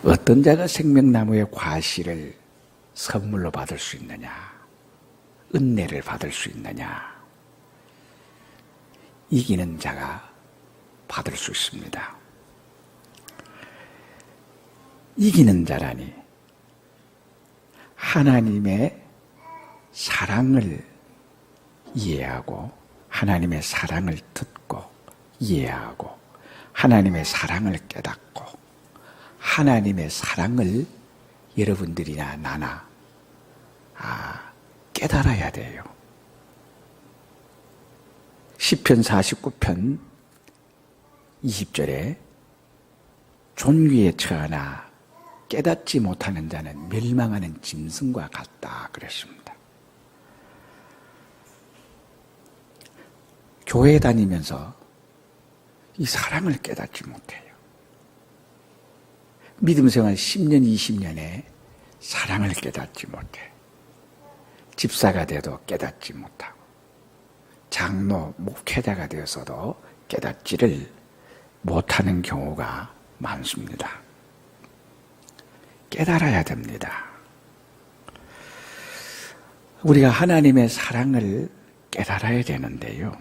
어떤 자가 생명나무의 과실을 선물로 받을 수 있느냐? 은혜를 받을 수 있느냐? 이기는 자가 받을 수 있습니다. 이기는 자라니 하나님의 사랑을 이해하고 하나님의 사랑을 듣고 이해하고 하나님의 사랑을 깨닫고 하나님의 사랑을 여러분들이나 나나 깨달아야 돼요. 시편 49편 20절에 존귀에 처하나 깨닫지 못하는 자는 멸망하는 짐승과 같다 그랬습니다. 교회 다니면서 이 사랑을 깨닫지 못해요. 믿음 생활 10년, 20년에 사랑을 깨닫지 못해. 집사가 돼도 깨닫지 못하고 장로, 목회자가 되어서도 깨닫지를 못하는 경우가 많습니다. 깨달아야 됩니다. 우리가 하나님의 사랑을 깨달아야 되는데요.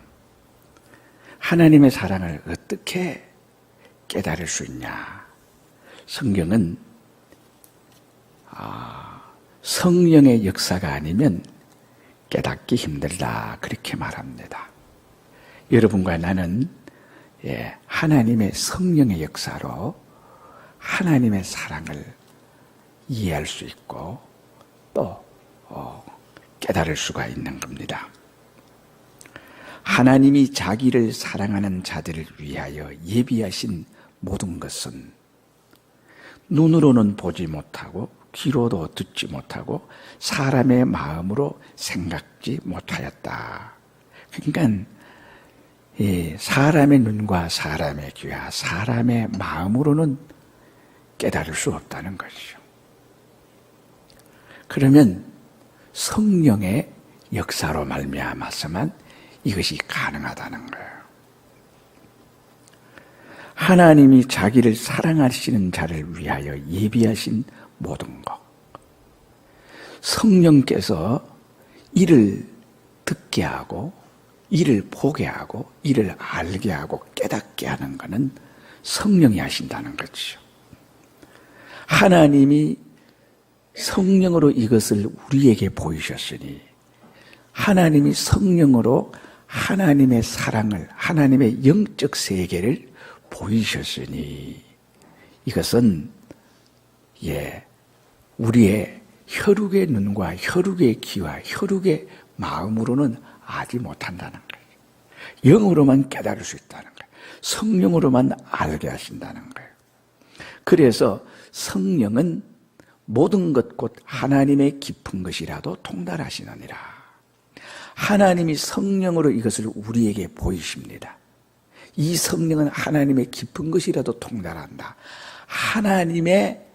하나님의 사랑을 어떻게 깨달을 수 있냐? 성경은 성령의 역사가 아니면 깨닫기 힘들다 그렇게 말합니다. 여러분과 나는 하나님의 성령의 역사로 하나님의 사랑을 이해할 수 있고 또 깨달을 수가 있는 겁니다. 하나님이 자기를 사랑하는 자들을 위하여 예비하신 모든 것은 눈으로는 보지 못하고 귀로도 듣지 못하고 사람의 마음으로 생각지 못하였다. 그러니까 사람의 눈과 사람의 귀와 사람의 마음으로는 깨달을 수 없다는 것이죠. 그러면 성령의 역사로 말미암아서만 이것이 가능하다는 거예요. 하나님이 자기를 사랑하시는 자를 위하여 예비하신 모든 것. 성령께서 이를 듣게 하고 이를 보게 하고 이를 알게 하고 깨닫게 하는 것은 성령이 하신다는 거죠. 하나님이 성령으로 이것을 우리에게 보이셨으니 하나님이 성령으로 하나님의 사랑을 하나님의 영적 세계를 보이셨으니 이것은 우리의 혈육의 눈과 혈육의 귀와 혈육의 마음으로는 알지 못한다는 거예요. 영으로만 깨달을 수 있다는 거예요. 성령으로만 알게 하신다는 거예요. 그래서 성령은 모든 것 곧 하나님의 깊은 것이라도 통달하시느니라. 하나님이 성령으로 이것을 우리에게 보이십니다. 이 성령은 하나님의 깊은 것이라도 통달한다. 하나님의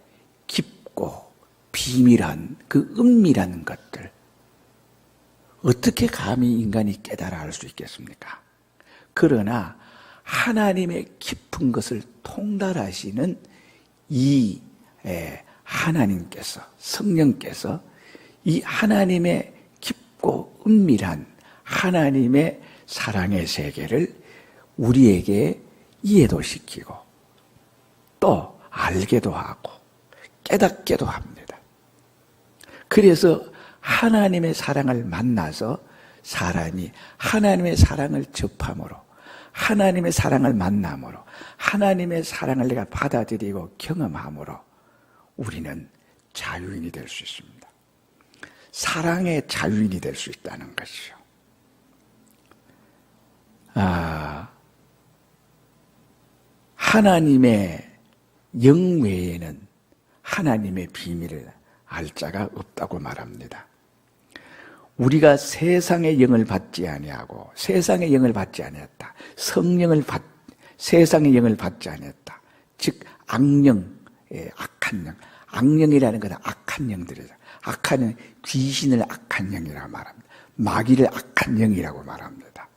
깊고 비밀한 그 은밀한 것들 어떻게 감히 인간이 깨달아 알 수 있겠습니까? 그러나 하나님의 깊은 것을 통달하시는 이 하나님께서 성령께서 이 하나님의 깊고 은밀한 하나님의 사랑의 세계를 우리에게 이해도 시키고 또 알게도 하고 깨닫게도 합니다. 그래서 하나님의 사랑을 만나서 사람이 하나님의 사랑을 접함으로 하나님의 사랑을 만남으로 하나님의 사랑을 내가 받아들이고 경험함으로 우리는 자유인이 될 수 있습니다. 사랑의 자유인이 될 수 있다는 것이죠. 하나님의 영 외에는 하나님의 비밀을 알 자가 없다고 말합니다. 우리가 세상의 영을 받지 아니하고 세상의 영을 받지 아니했다. 세상의 영을 받지 아니했다. 즉 악령, 악한 영. 악령이라는 것은 악한 영들이죠. 악한 영, 귀신을 악한 영이라고 말합니다. 마귀를 악한 영이라고 말합니다.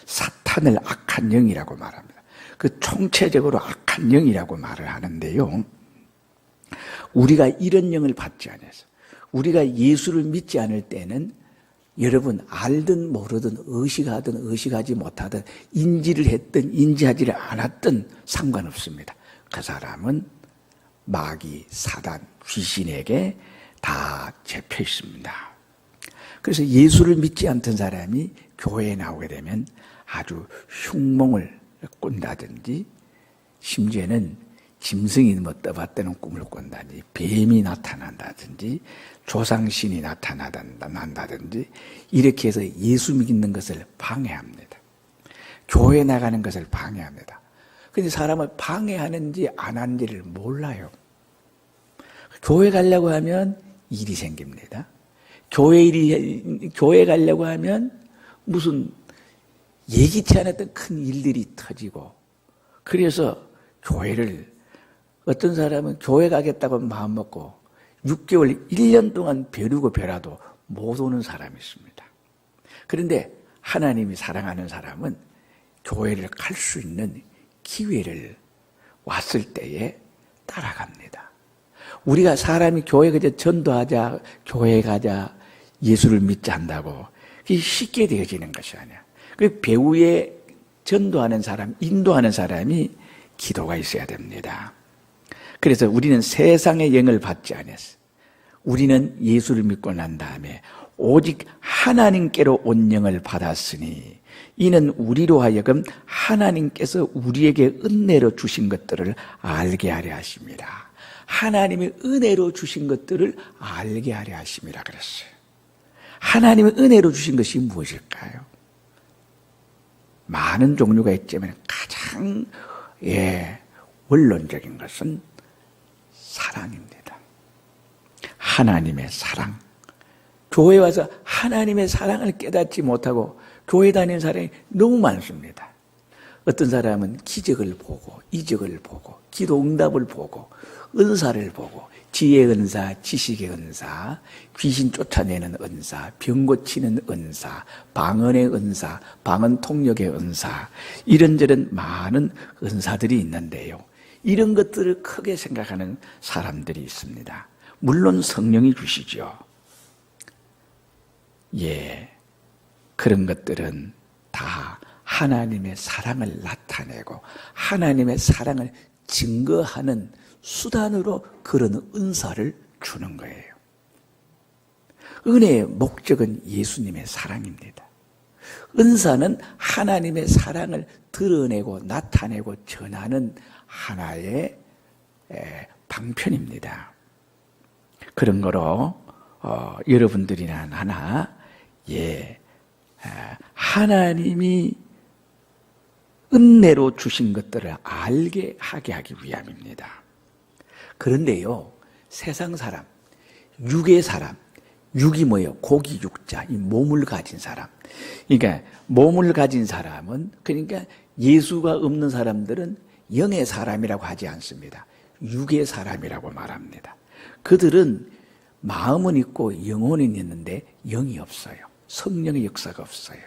사탄을 악한 영이라고 말합니다. 그 총체적으로 악한 영이라고 말을 하는데요. 우리가 이런 영을 받지 않아서 우리가 예수를 믿지 않을 때는 여러분 알든 모르든 의식하든 의식하지 못하든 인지를 했든 인지하지를 않았든 상관없습니다. 그 사람은 마귀, 사단, 귀신에게 다 잡혀 있습니다. 그래서 예수를 믿지 않던 사람이 교회에 나오게 되면 아주 흉몽을 꾼다든지 심지어는 짐승이 떠받드는 꿈을 꾼다든지 뱀이 나타난다든지 조상신이 나타난다든지 이렇게 해서 예수 믿는 것을 방해합니다. 교회 나가는 것을 방해합니다. 그런데 사람을 방해하는지 안 하는지를 몰라요. 교회 가려고 하면 일이 생깁니다. 교회 가려고 하면 무슨 예기치 않았던 큰 일들이 터지고 그래서 교회를 어떤 사람은 교회 가겠다고 마음먹고 6개월, 1년 동안 벼르고 벼라도 못 오는 사람이 있습니다. 그런데 하나님이 사랑하는 사람은 교회를 갈 수 있는 기회를 왔을 때에 따라갑니다. 우리가 사람이 교회 그저 전도하자, 교회 가자, 예수를 믿자 한다고 그게 쉽게 되어지는 것이 아니야. 그 배후에 전도하는 사람, 인도하는 사람이 기도가 있어야 됩니다. 그래서 우리는 세상의 영을 받지 않았어. 우리는 예수를 믿고 난 다음에 오직 하나님께로 온 영을 받았으니 이는 우리로 하여금 하나님께서 우리에게 은혜로 주신 것들을 알게 하려 하십니다. 하나님의 은혜로 주신 것들을 알게 하려 하심이라 그랬어요. 하나님의 은혜로 주신 것이 무엇일까요? 많은 종류가 있지만 가장 원론적인 것은 사랑입니다. 하나님의 사랑. 교회 와서 하나님의 사랑을 깨닫지 못하고 교회 다니는 사람이 너무 많습니다. 어떤 사람은 기적을 보고 이적을 보고 기도 응답을 보고 은사를 보고 지혜의 은사, 지식의 은사, 귀신 쫓아내는 은사, 병 고치는 은사, 방언의 은사, 방언 통역의 은사 이런저런 많은 은사들이 있는데요. 이런 것들을 크게 생각하는 사람들이 있습니다. 물론 성령이 주시죠. 그런 것들은 다 하나님의 사랑을 나타내고 하나님의 사랑을 증거하는 수단으로 그런 은사를 주는 거예요. 은혜의 목적은 예수님의 사랑입니다. 은사는 하나님의 사랑을 드러내고 나타내고 전하는 하나의 방편입니다. 그런 거로 여러분들이나 하나 하나님이 은혜로 주신 것들을 알게 하게 하기 위함입니다. 그런데요, 세상 사람, 육의 사람, 육이 뭐예요? 고기 육자, 이 몸을 가진 사람. 그러니까 몸을 가진 사람은 그러니까 예수가 없는 사람들은 영의 사람이라고 하지 않습니다. 육의 사람이라고 말합니다. 그들은 마음은 있고 영혼은 있는데 영이 없어요. 성령의 역사가 없어요.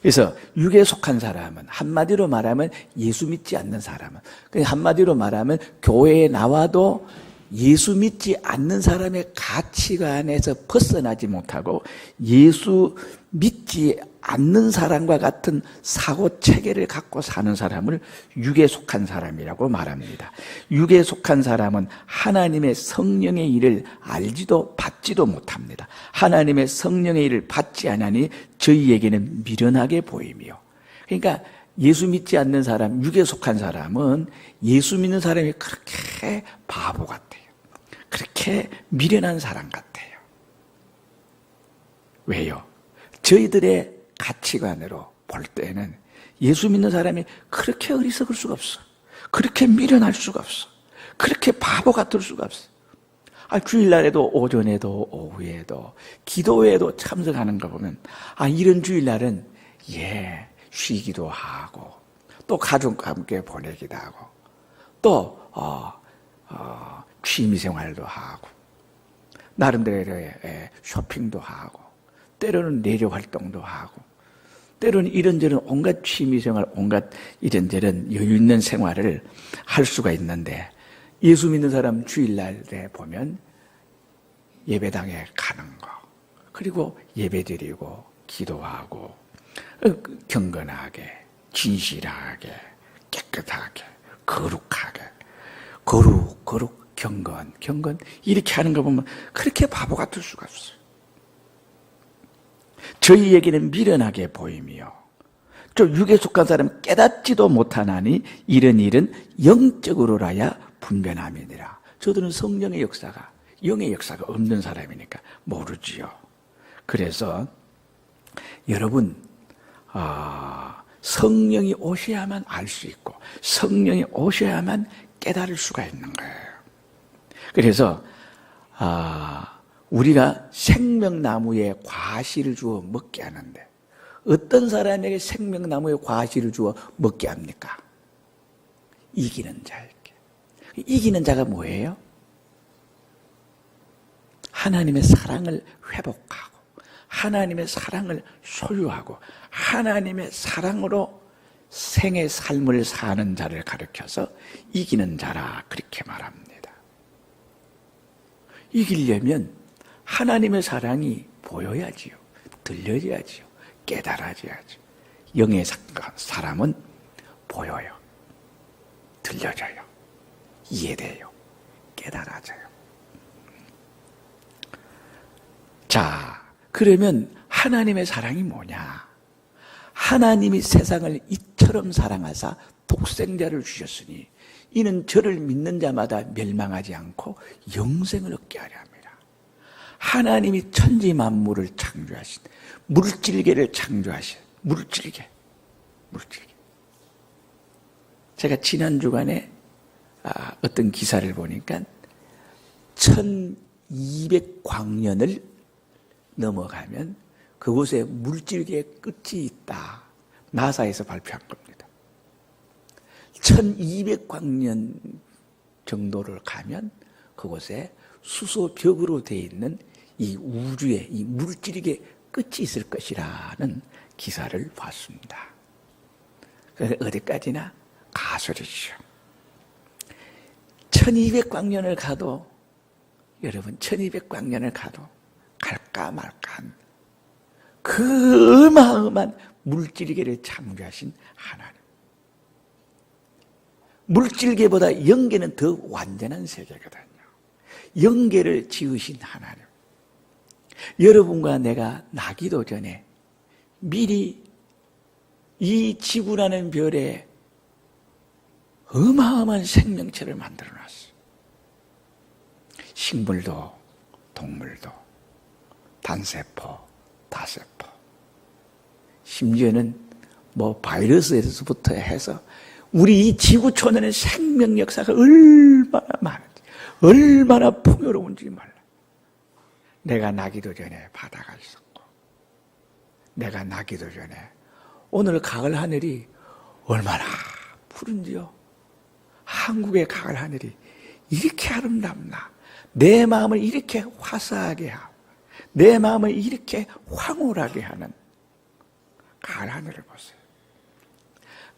그래서 육에 속한 사람은 한마디로 말하면 예수 믿지 않는 사람은 한마디로 말하면 교회에 나와도 예수 믿지 않는 사람의 가치관에서 벗어나지 못하고 예수 믿지 않는 사람과 같은 사고 체계를 갖고 사는 사람을 육에 속한 사람이라고 말합니다. 육에 속한 사람은 하나님의 성령의 일을 알지도 받지도 못합니다. 하나님의 성령의 일을 받지 않으니 저희에게는 미련하게 보이며, 그러니까 예수 믿지 않는 사람, 육에 속한 사람은 예수 믿는 사람이 그렇게 바보 같아요. 그렇게 미련한 사람 같아요. 왜요? 저희들의 가치관으로 볼 때는 예수 믿는 사람이 그렇게 어리석을 수가 없어. 그렇게 미련할 수가 없어. 그렇게 바보 같을 수가 없어. 주일날에도 오전에도 오후에도 기도회에도 참석하는 거 보면 이런 주일날은 쉬기도 하고 또 가족과 함께 보내기도 하고 또 취미생활도 하고 나름대로의 쇼핑도 하고 때로는 내조 활동도 하고 때로는 이런저런 온갖 취미생활 온갖 이런저런 여유 있는 생활을 할 수가 있는데 예수 믿는 사람 주일날에 보면 예배당에 가는 거, 그리고 예배드리고 기도하고 경건하게, 진실하게, 깨끗하게, 거룩하게, 거룩, 경건 이렇게 하는 거 보면 그렇게 바보 같을 수가 없어요. 저희에게는 미련하게 보이며 저 육에 속한 사람 깨닫지도 못하나니 이런 일은 영적으로라야 분변함이니라. 저들은 성령의 역사가, 영의 역사가 없는 사람이니까 모르지요. 그래서 여러분, 성령이 오셔야만 알 수 있고 성령이 오셔야만 깨달을 수가 있는 거예요. 그래서 우리가 생명나무에 과실을 주어 먹게 하는데 어떤 사람에게 생명나무에 과실을 주어 먹게 합니까? 이기는 자에게. 이기는 자가 뭐예요? 하나님의 사랑을 회복하고 하나님의 사랑을 소유하고 하나님의 사랑으로 생의 삶을 사는 자를 가르쳐서 이기는 자라 그렇게 말합니다. 이기려면 하나님의 사랑이 보여야지요. 들려야지요. 깨달아져야죠. 영의 사람은 보여요. 들려져요. 이해돼요. 깨달아져요. 자, 그러면 하나님의 사랑이 뭐냐? 하나님이 세상을 이처럼 사랑하사 독생자를 주셨으니 이는 저를 믿는 자마다 멸망하지 않고 영생을 얻게 하려 합니다. 하나님이 천지 만물을 창조하신, 물질계를 창조하신, 물질계. 제가 지난 주간에 어떤 기사를 보니까 1200광년을 넘어가면 그곳에 물질계의 끝이 있다. 나사에서 발표한 겁니다. 1200광년 정도를 가면 그곳에 수소벽으로 되어 있는 이 우주의 이 물질계 끝이 있을 것이라는 기사를 봤습니다. 그래서 어디까지나 가설이죠. 1200광년을 가도 여러분 1200광년을 가도 갈까 말까한 그 어마어마한 물질계를 창조하신 하나님. 물질계보다 영계는 더 완전한 세계거든요. 영계를 지으신 하나님. 여러분과 내가 나기도 전에 미리 이 지구라는 별에 어마어마한 생명체를 만들어 놨어요. 식물도 동물도 단세포, 다세포, 심지어는 바이러스에서부터 해서 우리 이 지구촌에는 생명 역사가 얼마나 많은지, 얼마나 풍요로운지 몰라. 내가 나기도 전에 바다가 있었고, 내가 나기도 전에 오늘 가을 하늘이 얼마나 푸른지요. 한국의 가을 하늘이 이렇게 아름답나. 내 마음을 이렇게 화사하게 하고 내 마음을 이렇게 황홀하게 하는 가을 하늘을 보세요.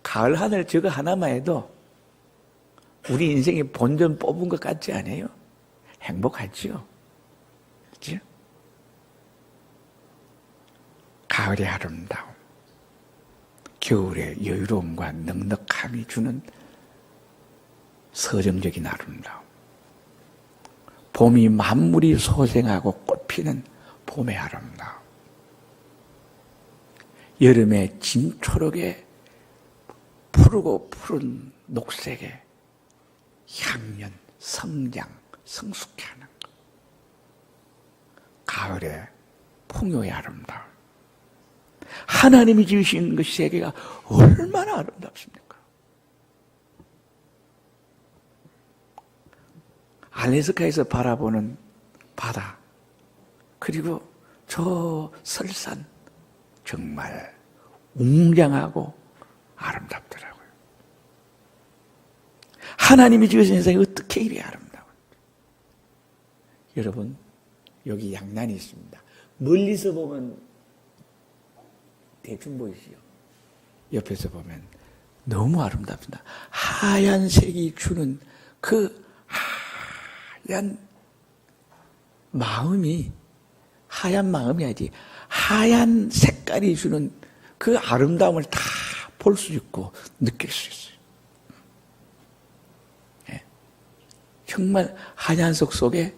가을 하늘 저거 하나만 해도 우리 인생에 본전 뽑은 것 같지 않아요? 행복하지요? 그렇죠? 가을의 아름다움, 겨울의 여유로움과 넉넉함이 주는 서정적인 아름다움, 봄이 만물이 소생하고 꽃피는 봄의 아름다움, 여름의 진초록의 푸르고 푸른 녹색의 향연, 성장, 성숙해 하는 것, 가을의 풍요의 아름다움. 하나님이 지으신 그 세계가 얼마나 아름답습니까? 알래스카에서 바라보는 바다, 그리고 저 설산, 정말 웅장하고 아름답더라고요. 하나님이 지으신 세상이 어떻게 이리 아름다운지. 여러분, 여기 양난이 있습니다. 멀리서 보면 대충 보이시죠? 옆에서 보면 너무 아름답습니다. 하얀색이 주는 그 하얀 마음이, 하얀 마음이 아니지, 하얀 색깔이 주는 그 아름다움을 다 볼 수 있고 느낄 수 있어요. 예. 정말 하얀색 속에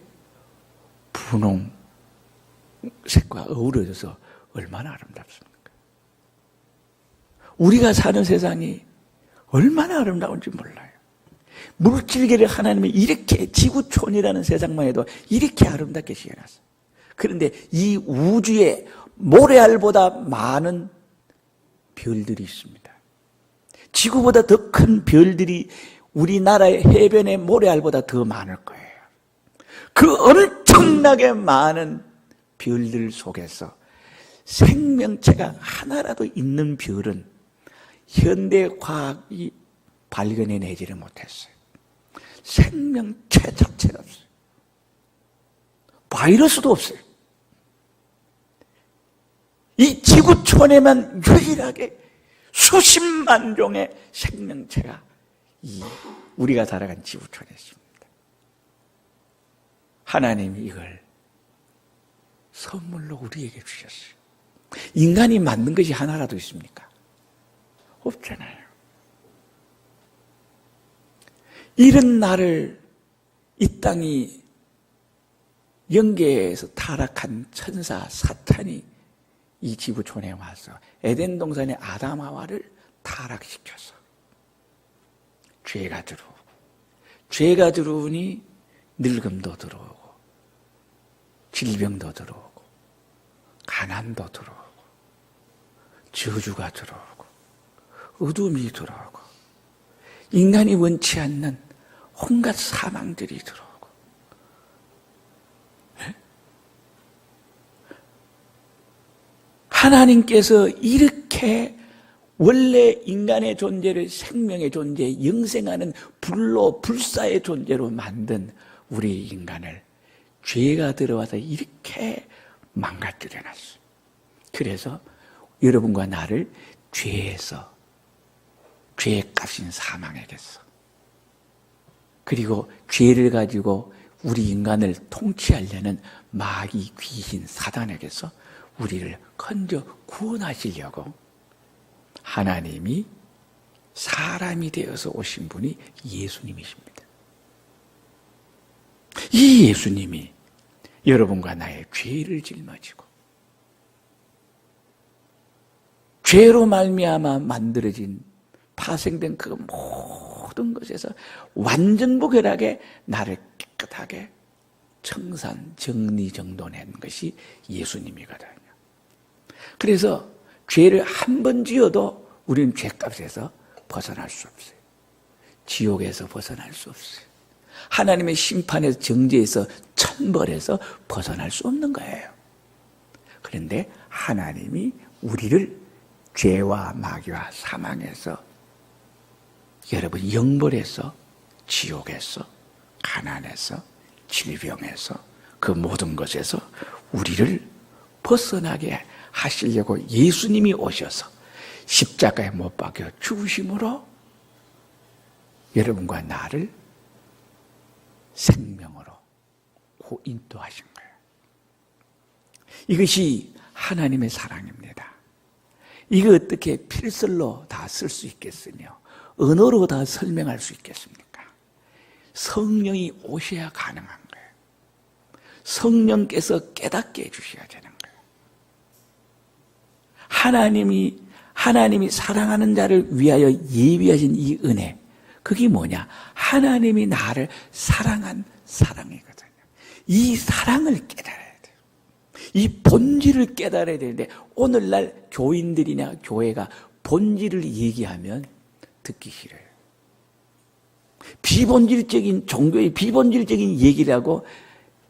분홍 색과 어우러져서 얼마나 아름답습니까? 우리가 사는 세상이 얼마나 아름다운지 몰라요. 물질계를 하나님이 이렇게, 지구촌이라는 세상만 해도 이렇게 아름답게 지어놨어요. 그런데 이 우주에 모래알보다 많은 별들이 있습니다. 지구보다 더 큰 별들이 우리나라의 해변의 모래알보다 더 많을 거예요. 그 엄청나게 많은 별들 속에서 생명체가 하나라도 있는 별은 현대 과학이 발견해내지를 못했어요. 생명체 자체가 없어요. 바이러스도 없어요. 이 지구촌에만 유일하게 수십만 종의 생명체가 우리가 살아간 지구촌에 있습니다. 하나님이 이걸 선물로 우리에게 주셨어요. 인간이 만든 것이 하나라도 있습니까? 없잖아요. 이런 날을 이 땅이 영계에서 타락한 천사 사탄이 이 지구촌에 와서 에덴 동산의 아담 하와를 타락시켜서 죄가 들어오고, 죄가 들어오니 늙음도 들어오고, 질병도 들어오고, 가난도 들어오고, 저주가 들어오고, 어둠이 들어오고, 인간이 원치 않는 온갖 사망들이 들어오고, 하나님께서 이렇게 원래 인간의 존재를 생명의 존재, 영생하는 불로 불사의 존재로 만든 우리 인간을 죄가 들어와서 이렇게 망가뜨려 놨어요. 그래서 여러분과 나를 죄에서, 죄의 값인 사망에게서, 그리고 죄를 가지고 우리 인간을 통치하려는 마귀 귀신 사단에게서 우리를 건져 구원하시려고 하나님이 사람이 되어서 오신 분이 예수님이십니다. 이 예수님이 여러분과 나의 죄를 짊어지고 죄로 말미암아 만들어진, 파생된 그 모든 것에서 완전무결하게 나를 깨끗하게 청산, 정리정돈한 것이 예수님이거든요. 그래서 죄를 한 번 지어도 우리는 죄값에서 벗어날 수 없어요. 지옥에서 벗어날 수 없어요. 하나님의 심판에서, 정죄에서, 천벌에서 벗어날 수 없는 거예요. 그런데 하나님이 우리를 죄와 마귀와 사망에서, 여러분 영벌에서, 지옥에서, 가난에서, 질병에서, 그 모든 것에서 우리를 벗어나게 하시려고 예수님이 오셔서 십자가에 못 박혀 죽으심으로 여러분과 나를 생명으로 인도하신 거예요. 이것이 하나님의 사랑입니다. 이거 어떻게 필설로 다 쓸 수 있겠으며 언어로 다 설명할 수 있겠습니까? 성령이 오셔야 가능한 거예요. 성령께서 깨닫게 해주셔야 되는 거예요. 하나님이 사랑하는 자를 위하여 예비하신 이 은혜, 그게 뭐냐? 하나님이 나를 사랑한 사랑이거든요. 이 사랑을 깨달아야 돼요. 이 본질을 깨달아야 되는데 오늘날 교인들이나 교회가 본질을 얘기하면 듣기 싫어요. 비본질적인 종교의 비본질적인 얘기를 하고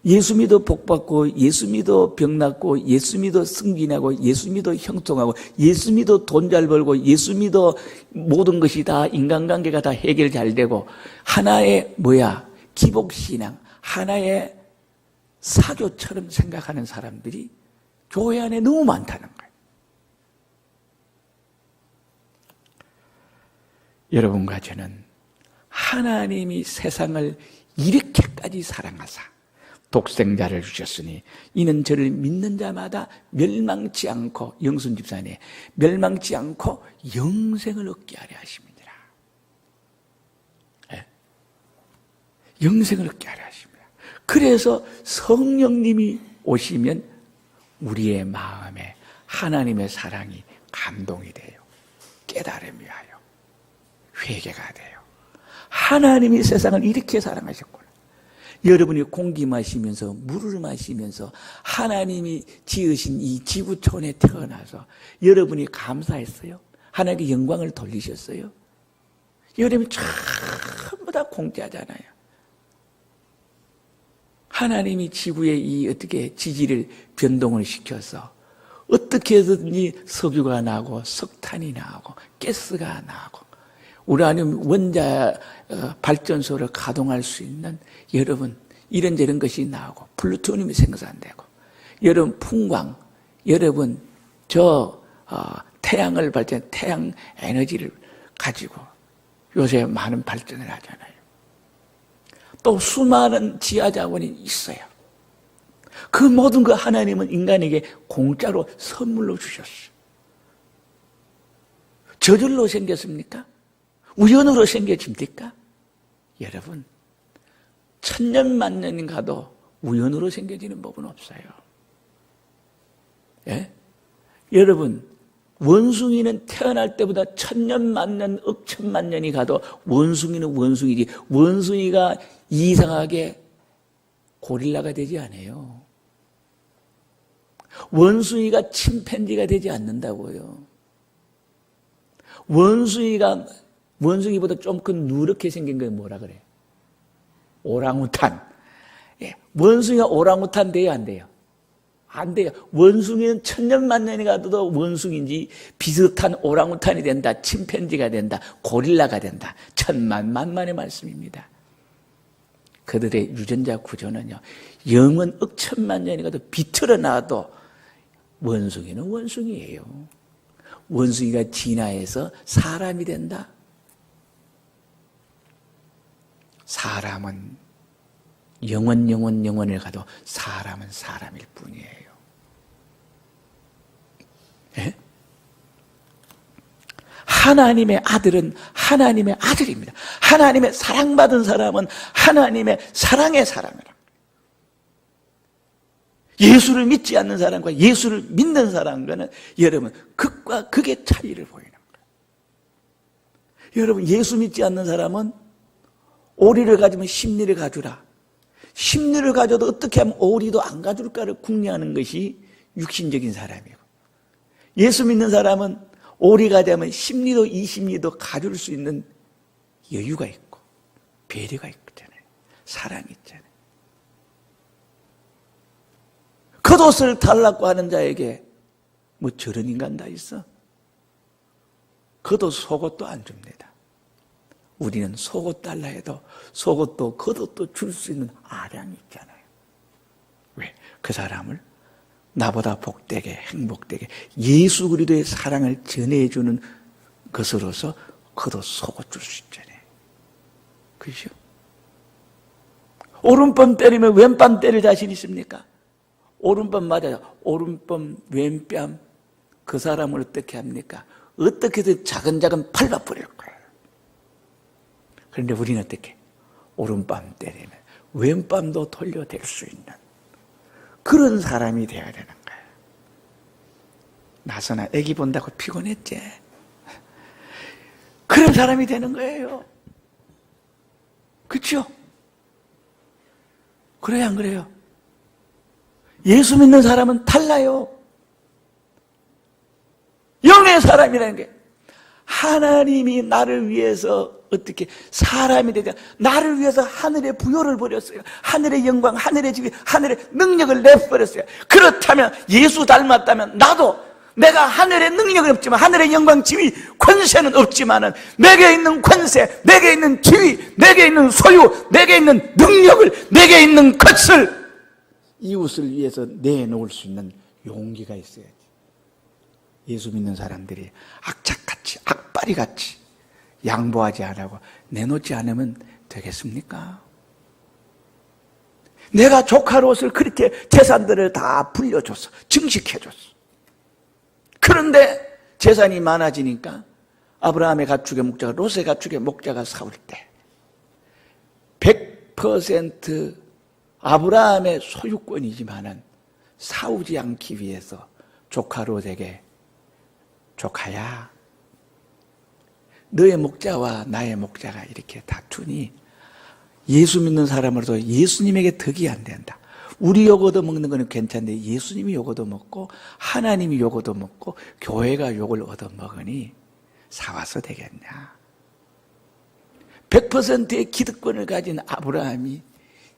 예수 믿어 복받고, 예수 믿어 병났고, 예수 믿어 승진하고, 예수 믿어 형통하고, 예수 믿어 돈 잘 벌고, 예수 믿어 모든 것이 다 인간관계가 다 해결 잘 되고, 하나의 기복신앙, 하나의 사교처럼 생각하는 사람들이 교회 안에 너무 많다는 거예요. 여러분과 저는 하나님이 세상을 이렇게까지 사랑하사 독생자를 주셨으니 이는 저를 믿는 자마다 멸망치 않고, 영순 집사님, 멸망치 않고 영생을 얻게 하려 하십니다. 네. 영생을 얻게 하려 하십니다. 그래서 성령님이 오시면 우리의 마음에 하나님의 사랑이 감동이 돼요. 깨달음이 와요. 회개가 돼요. 하나님이 세상을 이렇게 사랑하셨구나. 여러분이 공기 마시면서, 물을 마시면서, 하나님이 지으신 이 지구촌에 태어나서 여러분이 감사했어요? 하나님께 영광을 돌리셨어요? 여러분이 전부 다 공짜잖아요. 하나님이 지구의 이 어떻게 지지를 변동을 시켜서 어떻게 해서든지 석유가 나고 석탄이 나고 가스가 나고 우라늄 원자 발전소를 가동할 수 있는 여러분 이런저런 것이 나오고 플루토늄이 생산되고 여러분 풍광, 여러분 태양을 발전, 태양 에너지를 가지고 요새 많은 발전을 하잖아요. 또 수많은 지하 자원이 있어요. 그 모든 거 하나님은 인간에게 공짜로 선물로 주셨어요. 저절로 생겼습니까? 우연으로 생겨집니까? 여러분, 천년 만년이 가도 우연으로 생겨지는 법은 없어요. 예? 여러분, 원숭이는 태어날 때보다 천년 만년, 억천만 년이 가도 원숭이는 원숭이지, 원숭이가 이상하게 고릴라가 되지 않아요. 원숭이가 침팬지가 되지 않는다고요. 원숭이보다 좀 큰 누렇게 생긴 게 뭐라 그래? 오랑우탄. 예, 원숭이가 오랑우탄 돼요, 안 돼요? 안 돼요. 원숭이는 천년 만년이 가도 원숭이인지 비슷한 오랑우탄이 된다, 침팬지가 된다, 고릴라가 된다. 천만 만만의 말씀입니다. 그들의 유전자 구조는요, 영은 억천만 년이 가도 비틀어 나와도 원숭이는 원숭이에요. 원숭이가 진화해서 사람이 된다. 사람은 영원을 가도 사람은 사람일 뿐이에요. 예? 하나님의 아들은 하나님의 아들입니다. 하나님의 사랑받은 사람은 하나님의 사랑의 사람이라. 예수를 믿지 않는 사람과 예수를 믿는 사람과는 여러분 극과 극의 차이를 보이는 거예요. 여러분 예수 믿지 않는 사람은 오리를 가지면 십리를 가주라. 십리를 가져도 어떻게 하면 오리도 안 가줄까를 궁리하는 것이 육신적인 사람이고, 예수 믿는 사람은 오리 가자면 십리도 이십리도 가줄 수 있는 여유가 있고 배려가 있잖아요. 사랑이 있잖아요. 겉옷을 달라고 하는 자에게 뭐 저런 인간 다 있어? 겉옷 속옷도 안 줍니다. 우리는 속옷 달라 해도 속옷도 겉옷도 줄 수 있는 아량이 있잖아요. 왜? 그 사람을 나보다 복되게 행복되게 예수 그리스도의 사랑을 전해주는 것으로서 겉옷 속옷 줄 수 있잖아요. 그렇죠? 오른밤 때리면 왼밤 때릴 자신 있습니까? 오른밤 맞아요. 오른밤 왼뺨 그 사람을 어떻게 합니까? 어떻게든 작은 밟아버릴 거예요. 그런데 우리는 어떻게? 오른밤 때리면 왼밤도 돌려댈 수 있는 그런 사람이 되어야 되는 거예요. 나선아 애기 본다고 피곤했지? 그런 사람이 되는 거예요. 그렇죠? 그래요, 안 그래요? 예수 믿는 사람은 달라요. 영의 사람이라는 게 하나님이 나를 위해서 어떻게 사람이 되자 나를 위해서 하늘의 부요를 버렸어요. 하늘의 영광, 하늘의 지위, 하늘의 능력을 내버렸어요. 그렇다면 예수 닮았다면 나도 내가 하늘의 능력은 없지만 하늘의 영광, 지위, 권세는 없지만은 내게 있는 권세, 내게 있는 지위, 내게 있는 소유, 내게 있는 능력을, 내게 있는 것을 이웃을 위해서 내놓을 수 있는 용기가 있어야지. 예수 믿는 사람들이 악착같이 악바리같이 양보하지 않고 내놓지 않으면 되겠습니까? 내가 조카 롯을 그렇게 재산들을 다 불려줬어. 증식해줬어. 그런데 재산이 많아지니까 아브라함의 가축의 목자가 롯의 가축의 목자가 싸울 때 100% 아브라함의 소유권이지만은 싸우지 않기 위해서 조카 롯에게 조카야, 너의 목자와 나의 목자가 이렇게 다투니 예수 믿는 사람으로서 예수님에게 덕이 안 된다. 우리 욕 얻어먹는 거는 괜찮은데 예수님이 욕 얻어먹고 하나님이 욕 얻어먹고 교회가 욕을 얻어먹으니 싸워서 되겠냐. 100%의 기득권을 가진 아브라함이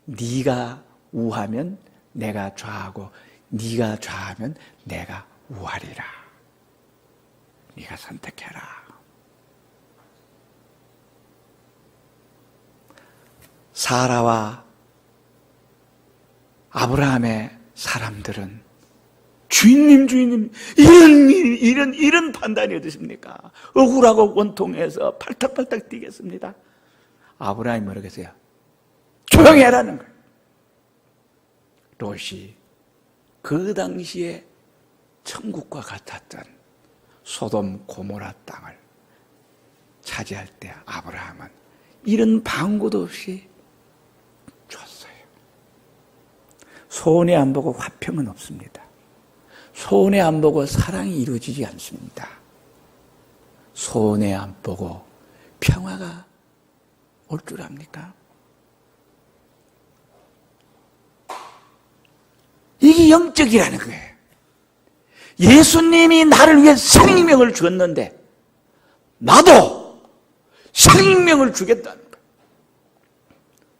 네가 우하면 내가 좌하고 네가 좌하면 내가 우하리라. 네가 선택해라. 사라와 아브라함의 사람들은 주인님 이런 판단이 어떠십니까? 억울하고 원통해서 팔딱팔딱 뛰겠습니다. 아브라함이 뭐라고 했어요? 조용히 해라는 거예요. 롯이 그 당시에 천국과 같았던 소돔 고모라 땅을 차지할 때 아브라함은 이런 방구도 없이 줬어요. 손해 안 보고 화평은 없습니다. 손해 안 보고 사랑이 이루어지지 않습니다. 손해 안 보고 평화가 올 줄 압니까? 이게 영적이라는 거예요. 예수님이 나를 위해 생명을 주었는데 나도 생명을 주겠다는 거예요.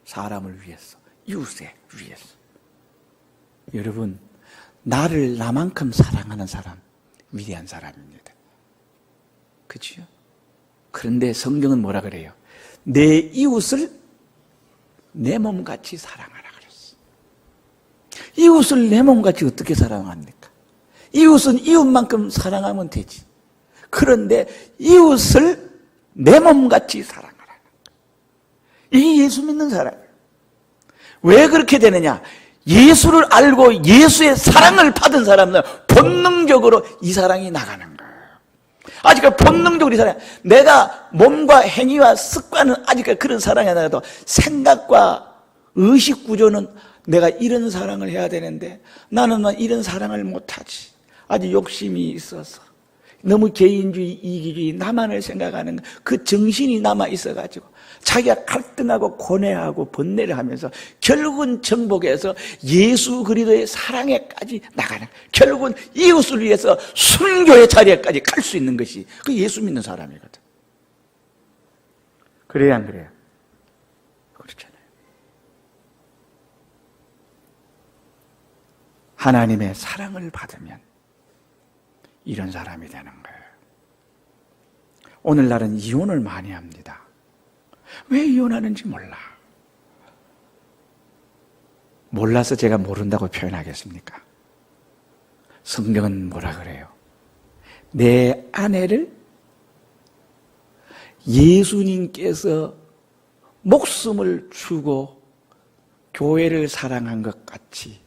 사람을 위해서, 이웃에 위해서. 여러분, 나를 나만큼 사랑하는 사람, 위대한 사람입니다. 그렇죠? 그런데 성경은 뭐라 그래요? 내 이웃을 내 몸같이 사랑하라 그랬어. 이웃을 내 몸같이 어떻게 사랑합니까? 이웃은 이웃만큼 사랑하면 되지. 그런데 이웃을 내 몸같이 사랑하라는 거예요. 이게 예수 믿는 사람이에요. 왜 그렇게 되느냐? 예수를 알고 예수의 사랑을 받은 사람은 본능적으로 이 사랑이 나가는 거예요. 아직까지 본능적으로 이 사랑, 내가 몸과 행위와 습관은 아직까지 그런 사랑이 안 나가도 생각과 의식 구조는 내가 이런 사랑을 해야 되는데 나는 이런 사랑을 못하지. 아주 욕심이 있어서 너무 개인주의, 이기주의, 나만을 생각하는 그 정신이 남아 있어가지고 자기가 갈등하고 고뇌하고 번뇌를 하면서 결국은 정복해서 예수 그리스도의 사랑에까지 나가는, 결국은 이웃을 위해서 순교의 자리에까지 갈 수 있는 것이 그 예수 믿는 사람이거든. 그래야 안 그래요? 그렇잖아요. 하나님의 사랑을 받으면 이런 사람이 되는 거예요. 오늘날은 이혼을 많이 합니다. 왜 이혼하는지 몰라. 몰라서 제가 모른다고 표현하겠습니까? 성경은 뭐라 그래요? 내 아내를 예수님께서 목숨을 주고 교회를 사랑한 것 같이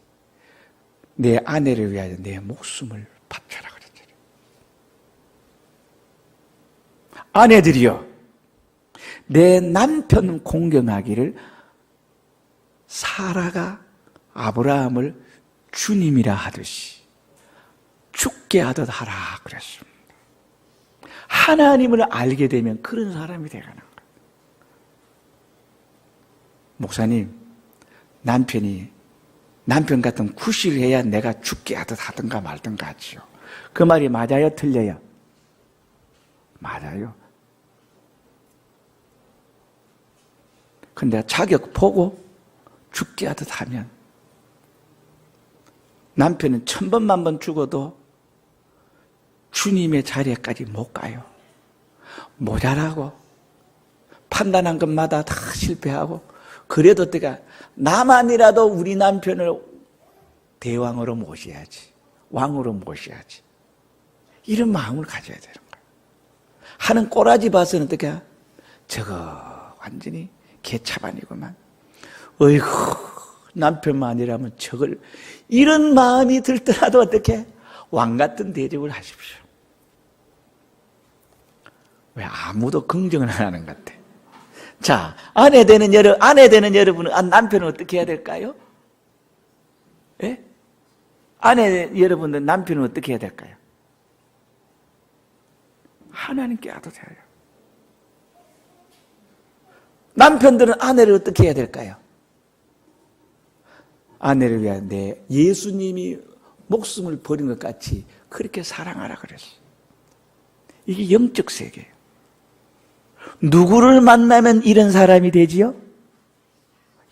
내 아내를 위하여 내 목숨을 바쳐라 그랬잖아요. 아내들이여, 내 남편 공경하기를 사라가 아브라함을 주님이라 하듯이 죽게 하듯 하라 그랬습니다. 하나님을 알게 되면 그런 사람이 되가는 거예요. 목사님, 남편 같은 구실을 해야 내가 죽게 하듯 하든가 말든가 하지요. 그 말이 맞아요? 틀려요? 맞아요. 근데 자격 보고 죽게 하듯 하면 남편은 1000번 만번 죽어도 주님의 자리에까지 못 가요. 모자라고 판단한 것마다 다 실패하고, 그래도 내가 나만이라도 우리 남편을 대왕으로 모셔야지, 왕으로 모셔야지, 이런 마음을 가져야 되는 거예요. 하는 꼬라지 봐서는 어떻게, 저거 완전히 개차반이구만. 어이구, 남편만이라면 저걸, 이런 마음이 들더라도 어떻게 왕 같은 대접을 하십시오. 왜 아무도 긍정을 안 하는 것 같아. 자, 아내 되는 여러분은, 남편은 어떻게 해야 될까요? 예? 아내 여러분들, 남편은 어떻게 해야 될까요? 하나님께 아도해요. 남편들은 아내를 어떻게 해야 될까요? 아내를 위한 예수님이 목숨을 버린 것 같이 그렇게 사랑하라 그랬어요. 이게 영적 세계예요. 누구를 만나면 이런 사람이 되지요?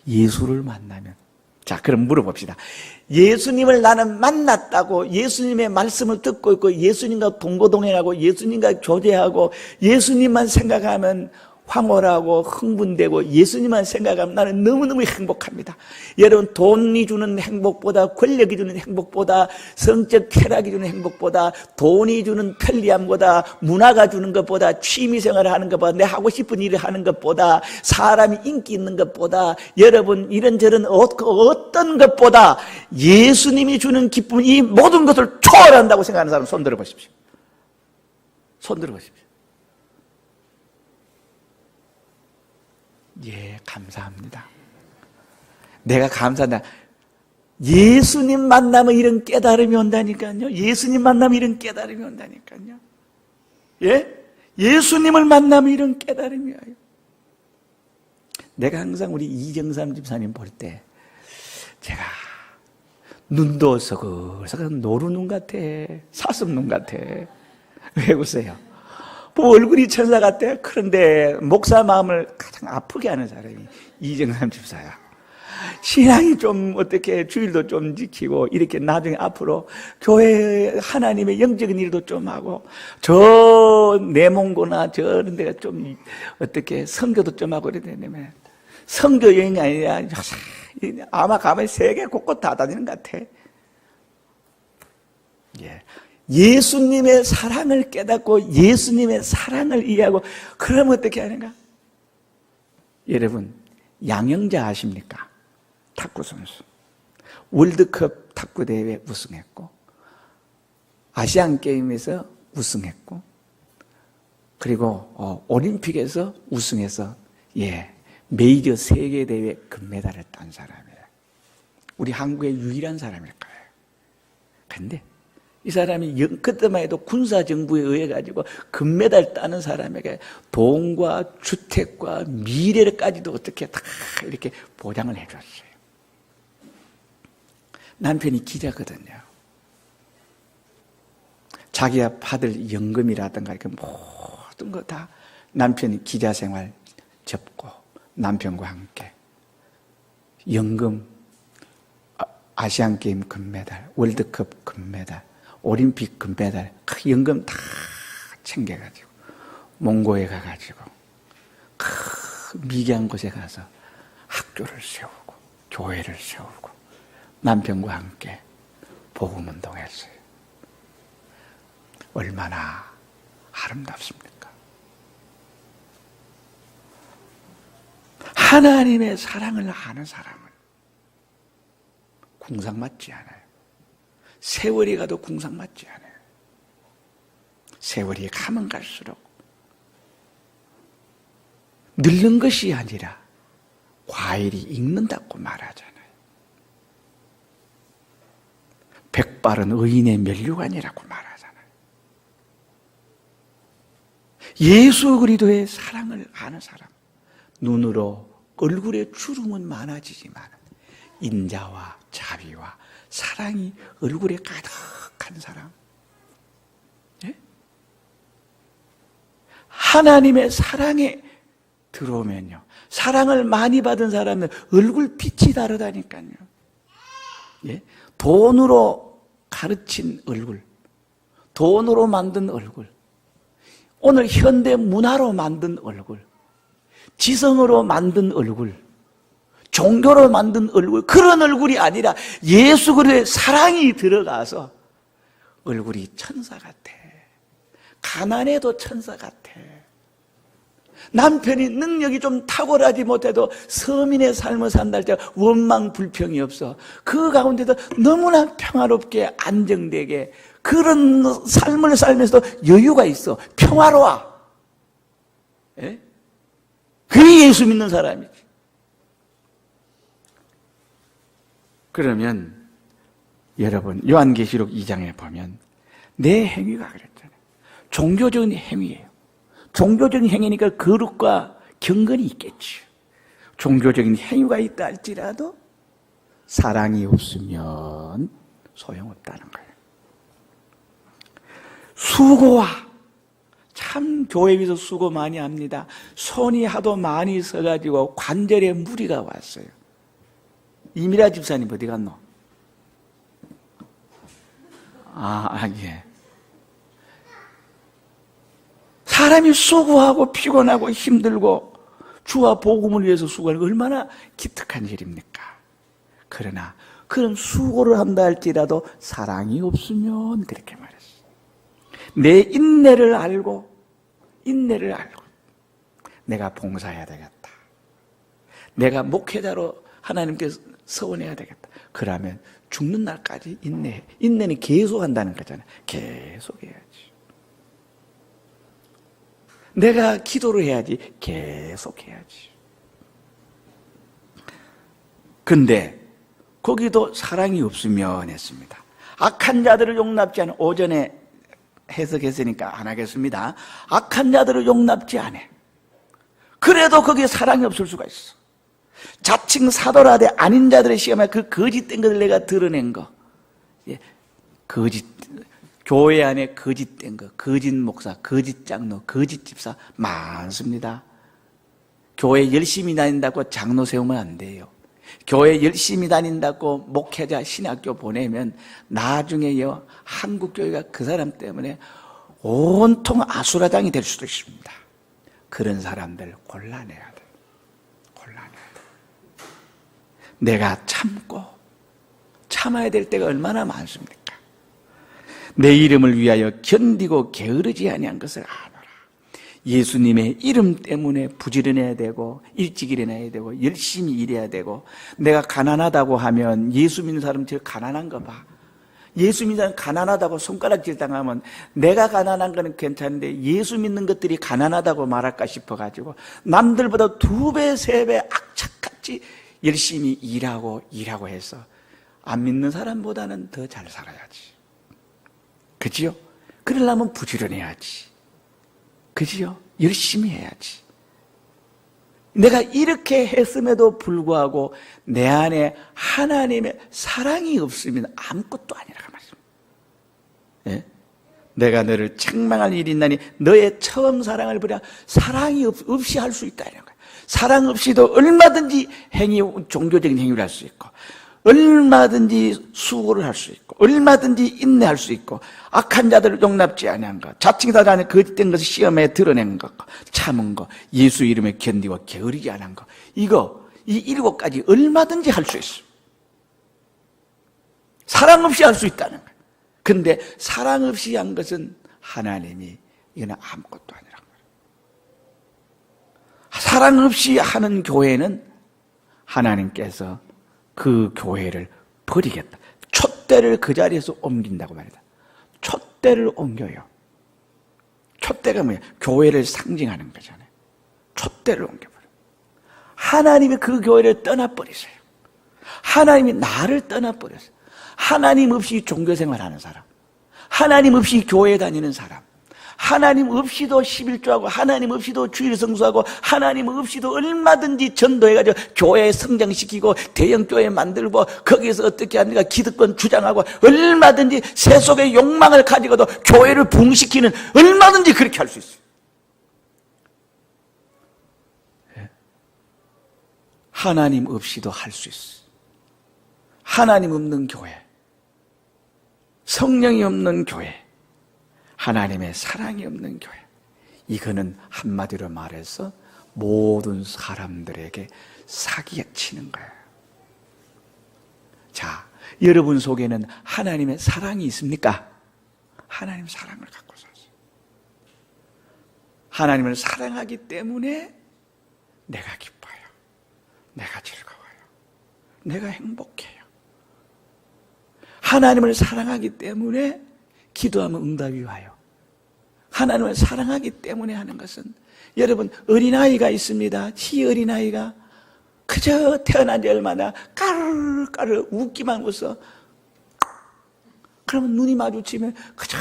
예수를 만나면. 자, 그럼 물어봅시다. 예수님을 나는 만났다고, 예수님의 말씀을 듣고 있고, 예수님과 동고동행하고, 예수님과 교제하고, 예수님만 생각하면 황홀하고 흥분되고 예수님만 생각하면 나는 너무너무 행복합니다. 여러분, 돈이 주는 행복보다, 권력이 주는 행복보다, 성적 쾌락이 주는 행복보다, 돈이 주는 편리함보다, 문화가 주는 것보다, 취미생활을 하는 것보다, 내 하고 싶은 일을 하는 것보다, 사람이 인기 있는 것보다, 여러분 이런저런 어떤 것보다 예수님이 주는 기쁨, 이 모든 것을 초월한다고 생각하는 사람 손 들어보십시오. 손 들어보십시오. 예, 감사합니다. 내가 감사한다. 예수님 만나면 이런 깨달음이 온다니까요. 예수님 만나면 이런 깨달음이 온다니까요. 예? 예수님을 만나면 이런 깨달음이 와요. 내가 항상 우리 이정삼 집사님 볼 때 제가 눈도 서글서글 노루눈 같아, 사슴눈 같아. 왜 웃어요? 뭐 얼굴이 천사 같아. 그런데 목사 마음을 가장 아프게 하는 사람이 이정삼 집사야. 신앙이 좀 어떻게 주일도 좀 지키고 이렇게 나중에 앞으로 교회 하나님의 영적인 일도 좀 하고 저 내몽고나 저런 데가 좀 어떻게 선교도 좀 하고 이러는데 선교 여행이 아니라 아마 가면 세계 곳곳 다 다니는 것 같아. 예. 예수님의 사랑을 깨닫고 예수님의 사랑을 이해하고 그러면 어떻게 하는가? 여러분, 양영자 아십니까? 탁구 선수. 월드컵 탁구 대회 우승했고 아시안 게임에서 우승했고 그리고 올림픽에서 우승해서 메이저 세계 대회 금메달을 딴 사람이에요. 우리 한국의 유일한 사람일 거예요. 근데 이 사람이 그때만 해도 군사정부에 의해 가지고 금메달 따는 사람에게 돈과 주택과 미래까지도 어떻게 다 이렇게 보장을 해줬어요. 남편이 기자거든요. 자기가 받을 연금이라든가 이렇게 모든 거 다 남편이 기자 생활 접고 남편과 함께 연금, 아시안게임 금메달, 월드컵 금메달, 올림픽 금메달, 그 연금 다 챙겨가지고 몽고에 가가지고 그 미개한 곳에 가서 학교를 세우고 교회를 세우고 남편과 함께 복음운동했어요. 얼마나 아름답습니까? 하나님의 사랑을 아는 사람은 궁상맞지 않아요. 세월이 가도 궁상맞지 않아요. 세월이 가면 갈수록 늙는 것이 아니라 과일이 익는다고 말하잖아요. 백발은 의인의 면류관이라고 말하잖아요. 예수 그리스도의 사랑을 아는 사람, 눈으로 얼굴에 주름은 많아지지만 인자와 자비와 사랑이 얼굴에 가득한 사람. 예? 하나님의 사랑에 들어오면요, 사랑을 많이 받은 사람은 얼굴 빛이 다르다니까요. 예? 돈으로 가르친 얼굴, 돈으로 만든 얼굴, 오늘 현대 문화로 만든 얼굴, 지성으로 만든 얼굴, 종교로 만든 얼굴, 그런 얼굴이 아니라 예수 그리스도의 사랑이 들어가서 얼굴이 천사 같아. 가난해도 천사 같아. 남편이 능력이 좀 탁월하지 못해도 서민의 삶을 산다 할 때 원망 불평이 없어. 그 가운데도 너무나 평화롭게 안정되게 그런 삶을 살면서도 여유가 있어. 평화로워. 예? 그게 예수 믿는 사람이지. 그러면 여러분 요한계시록 2장에 보면 내 행위가 그랬잖아요. 종교적인 행위예요. 종교적인 행위니까 거룩과 경건이 있겠지. 종교적인 행위가 있다 할지라도 사랑이 없으면 소용없다는 거예요. 수고와 참 교회에서 수고 많이 합니다. 손이 하도 많이 서가지고 관절에 무리가 왔어요. 이미라 집사님 어디 갔노? 예. 사람이 수고하고 피곤하고 힘들고 주와 복음을 위해서 수고하는 거 얼마나 기특한 일입니까? 그러나 그런 수고를 한다 할지라도 사랑이 없으면 그렇게 말했어요. 내 인내를 알고 내가 봉사해야 되겠다. 내가 목회자로 하나님께 서원해야 되겠다. 그러면 죽는 날까지 인내해. 인내는 계속한다는 거잖아요. 계속해야지. 내가 기도를 해야지. 계속해야지. 근데 거기도 사랑이 없으면 했습니다. 악한 자들을 용납지 않아. 오전에 해석했으니까 안 하겠습니다. 악한 자들을 용납지 않아. 그래도 거기에 사랑이 없을 수가 있어. 자칭 사도라되 아닌 자들의 시험에 그 거짓된 것을 내가 드러낸 거. 교회 안에 거짓된 거, 거짓 목사, 거짓 장로, 거짓 집사 많습니다. 교회 열심히 다닌다고 장로 세우면 안 돼요. 교회 열심히 다닌다고 목회자 신학교 보내면 나중에요 한국교회가 그 사람 때문에 온통 아수라장이 될 수도 있습니다. 그런 사람들 골라내야 돼. 내가 참아야 될 때가 얼마나 많습니까? 내 이름을 위하여 견디고 게으르지 아니한 것을 아노라. 예수님의 이름 때문에 부지런해야 되고 일찍 일어나야 되고 열심히 일해야 되고, 내가 가난하다고 하면 예수 믿는 사람 제일 가난한 거 봐. 예수 믿는 사람 가난하다고 손가락질 당하면 내가 가난한 거는 괜찮은데 예수 믿는 것들이 가난하다고 말할까 싶어가지고 남들보다 2배, 3배 악착같이 열심히 일하고 해서 안 믿는 사람보다는 더 잘 살아야지. 그지요? 그러려면 부지런해야지. 그지요? 열심히 해야지. 내가 이렇게 했음에도 불구하고 내 안에 하나님의 사랑이 없으면 아무것도 아니라고 말씀입니다. 예? 내가 너를 책망할 일이 있나니 너의 처음 사랑을 버려. 사랑이 없이 할 수 있다 이런 거예요. 사랑 없이도 얼마든지 종교적인 행위를 할 수 있고, 얼마든지 수고를 할 수 있고, 얼마든지 인내할 수 있고, 악한 자들을 용납지 아니한 것, 자칭 사단에 거짓된 것을 시험에 드러낸 것, 참은 것, 예수 이름에 견디고 게으르지 않은 것, 이 7가지 얼마든지 할 수 있어. 사랑 없이 할 수 있다는 거예요. 근데 사랑 없이 한 것은 하나님이 이거는 아무것도 아니라는 거예요. 사랑 없이 하는 교회는 하나님께서 그 교회를 버리겠다. 촛대를 그 자리에서 옮긴다고 말이다. 촛대를 옮겨요. 촛대가 뭐야? 교회를 상징하는 거잖아요. 촛대를 옮겨버려요. 하나님이 그 교회를 떠나버리세요. 하나님이 나를 떠나버렸어요. 하나님 없이 종교생활하는 사람, 하나님 없이 교회 다니는 사람, 하나님 없이도 11조하고 하나님 없이도 주일 성수하고 하나님 없이도 얼마든지 전도해가지고 교회 성장시키고 대형교회 만들고 거기에서 어떻게 합니까? 기득권 주장하고 얼마든지 세속의 욕망을 가지고도 교회를 부흥시키는, 얼마든지 그렇게 할 수 있어요. 하나님 없이도 할 수 있어요. 하나님 없는 교회, 성령이 없는 교회, 하나님의 사랑이 없는 교회, 이거는 한마디로 말해서 모든 사람들에게 사기가 치는 거예요. 자, 여러분 속에는 하나님의 사랑이 있습니까? 하나님 사랑을 갖고 사세요. 하나님을 사랑하기 때문에 내가 기뻐요. 내가 즐거워요. 내가 행복해요. 하나님을 사랑하기 때문에 기도하면 응답이 와요. 하나님을 사랑하기 때문에 하는 것은, 여러분, 어린아이가 있습니다. 어린아이가 그저 태어난 지 얼마나 까르르까르 웃기만 웃어. 그러면 눈이 마주치면 그저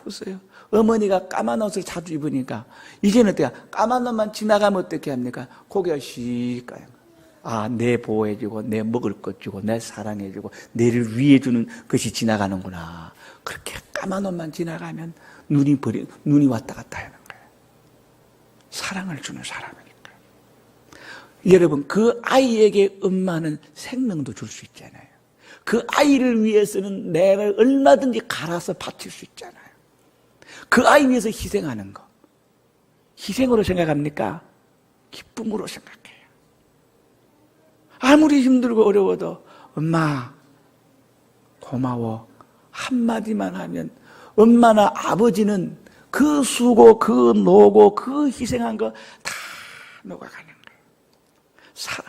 웃어요. 어머니가 까만 옷을 자주 입으니까 이제는 어때요? 까만 옷만 지나가면 어떻게 합니까? 고개가 씩 가요. 아, 내 보호해주고 내 먹을 것 주고 내 사랑해주고 내를 위해주는 것이 지나가는구나. 그렇게 까만 옷만 지나가면 눈이 왔다 갔다 하는 거예요. 사랑을 주는 사람이니까. 여러분, 그 아이에게 엄마는 생명도 줄 수 있잖아요. 그 아이를 위해서는 내가 얼마든지 갈아서 바칠 수 있잖아요. 그 아이 위해서 희생하는 거, 희생으로 생각합니까? 기쁨으로 생각해요. 아무리 힘들고 어려워도 엄마 고마워 한마디만 하면 엄마나 아버지는 그 수고, 그 노고, 그 희생한 거 다 녹아가는 거예요.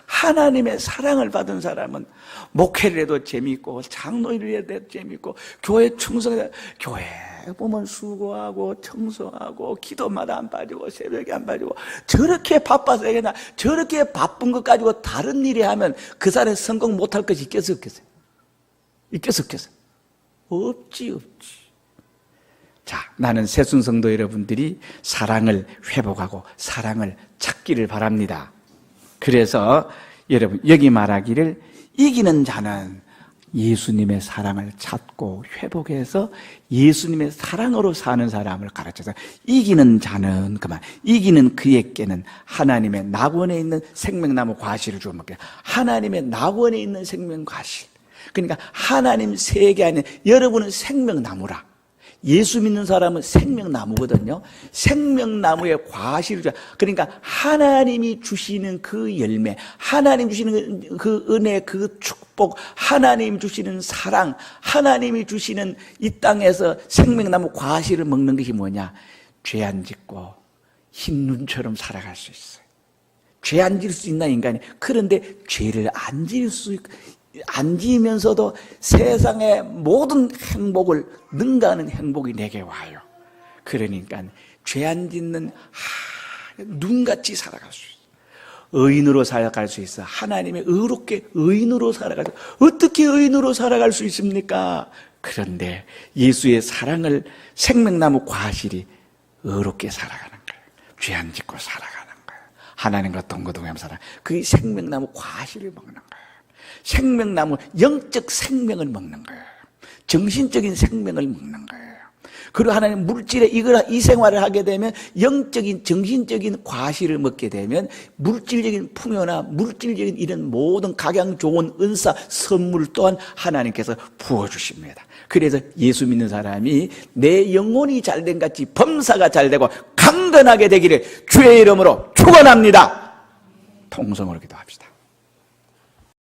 하나님의 사랑을 받은 사람은 목회를 해도 재미있고 장로일을 해도 재미있고 교회 충성해도, 교회 보면 수고하고 청소하고 기도마다 안 빠지고 새벽에 안 빠지고 저렇게 바빠서 얘기나 저렇게 바쁜 것 가지고 다른 일에 하면 그 사람이 성공 못할 것이 있겠어 없겠어요? 있겠어 없겠어요? 없지. 자, 나는 새순성도 여러분들이 사랑을 회복하고 사랑을 찾기를 바랍니다. 그래서 여러분, 여기 말하기를 이기는 자는 예수님의 사랑을 찾고 회복해서 예수님의 사랑으로 사는 사람을 가르쳐서, 이기는 자는 그만, 이기는 그에게는 하나님의 낙원에 있는 생명나무 과실을 주어 먹게. 하나님의 낙원에 있는 생명 과실. 그러니까 하나님 세계 안에 여러분은 생명나무라. 예수 믿는 사람은 생명나무거든요. 생명나무의 과실을 줘. 그러니까 하나님이 주시는 그 열매, 하나님 주시는 그 은혜, 그 축복, 하나님 주시는 사랑, 하나님이 주시는 이 땅에서 생명나무 과실을 먹는 것이 뭐냐? 죄 안 짓고 흰 눈처럼 살아갈 수 있어요. 죄 안 지을 수 있나 인간이? 그런데 죄를 안 지으면서도 세상의 모든 행복을 능가하는 행복이 내게 와요. 그러니까 죄 안 짓는 눈같이 살아갈 수 있어요. 의인으로 살아갈 수 있어. 하나님의 의롭게 의인으로 살아갈 수 있어요. 어떻게 의인으로 살아갈 수 있습니까? 그런데 예수의 사랑을, 생명나무 과실이 의롭게 살아가는 거예요. 죄 안 짓고 살아가는 거예요. 하나님과 동거동하며 살아. 그 생명나무 과실을 먹는 거예요. 생명나무, 영적 생명을 먹는 거예요. 정신적인 생명을 먹는 거예요. 그리고 하나님 물질에 이 생활을 하게 되면 영적인, 정신적인 과실을 먹게 되면 물질적인 풍요나 물질적인 이런 모든 각양 좋은 은사, 선물 또한 하나님께서 부어주십니다. 그래서 예수 믿는 사람이 내 영혼이 잘된 같이 범사가 잘되고 강건하게 되기를 주의 이름으로 축원합니다. 통성으로 기도합시다.